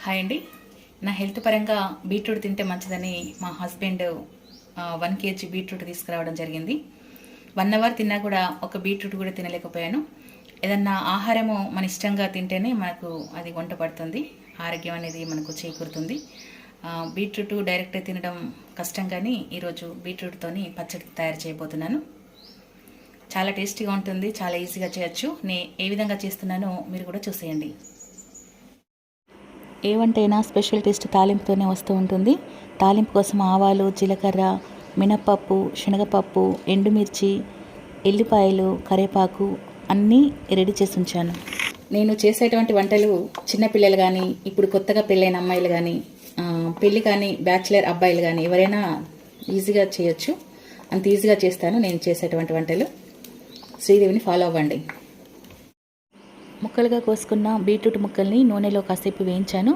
Hi అండి. నా health పరంగా బీట్రూట్ తింటే మంచిదని మా హస్బెండ్ 1 kg బీట్రూట్ తీసుకురావడం జరిగింది. 1 అవర్ తిన్నా కూడా ఒక బీట్రూట్ కూడా తినలేకపోయాను. ఏదన్నా ఆహారము మన ఇష్టంగా తింటేనే మనకు అది వంట పడుతుంది, ఆరోగ్యం అనేది మనకు చేకూరుతుంది. బీట్రూట్ డైరెక్ట్ తినడం కష్టం, కానీ ఈరోజు బీట్రూట్తోని పచ్చడి తయారు చేయబోతున్నాను. చాలా టేస్టీగా ఉంటుంది, చాలా ఈజీగా చేయొచ్చు. నేను ఏ విధంగా చేస్తున్నానో మీరు కూడా చూసేయండి. ఏ వంటైనా స్పెషల్ టేస్ట్ తాలింపుతోనే వస్తూ ఉంటుంది. తాలింపు కోసం ఆవాలు, జీలకర్ర, మినప్పప్పు, శనగపప్పు, ఎండుమిర్చి, ఎల్లిపాయలు, కరివేపాకు అన్నీ రెడీ చేసి ఉంచాను. నేను చేసేటువంటి వంటలు చిన్నపిల్లలు కానీ, ఇప్పుడు కొత్తగా పెళ్ళైన అమ్మాయిలు కానీ, పెళ్ళి కానీ బ్యాచిలర్ అబ్బాయిలు కానీ ఎవరైనా ఈజీగా చేయొచ్చు. అంత ఈజీగా చేస్తాను నేను చేసేటువంటి వంటలు. శ్రీదేవిని ఫాలో అవ్వండి. ముక్కలుగా కోసుకున్న బీట్రూట్ ముక్కల్ని నూనెలో కాసేపు వేయించాను.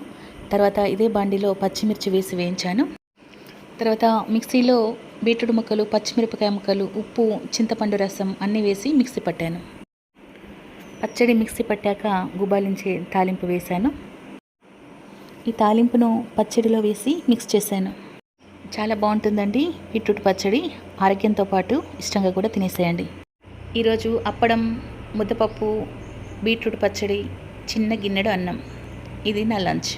తర్వాత ఇదే బాండిలో పచ్చిమిర్చి వేసి వేయించాను. తర్వాత మిక్సీలో బీట్రూట్ ముక్కలు, పచ్చిమిరపకాయ ముక్కలు, ఉప్పు, చింతపండు రసం అన్నీ వేసి మిక్సీ పట్టాను. పచ్చడి మిక్సీ పట్టాక గుబాలించే తాలింపు వేశాను. ఈ తాలింపును పచ్చడిలో వేసి మిక్స్ చేశాను. చాలా బాగుంటుందండి బీట్రూట్ పచ్చడి. ఆరోగ్యంతో పాటు ఇష్టంగా కూడా తినేసేయండి. ఈరోజు అప్పడం, ముద్దపప్పు, బీట్రూట్ పచ్చడి, చిన్న గిన్నెడు అన్నం. ఇది నా లంచ్.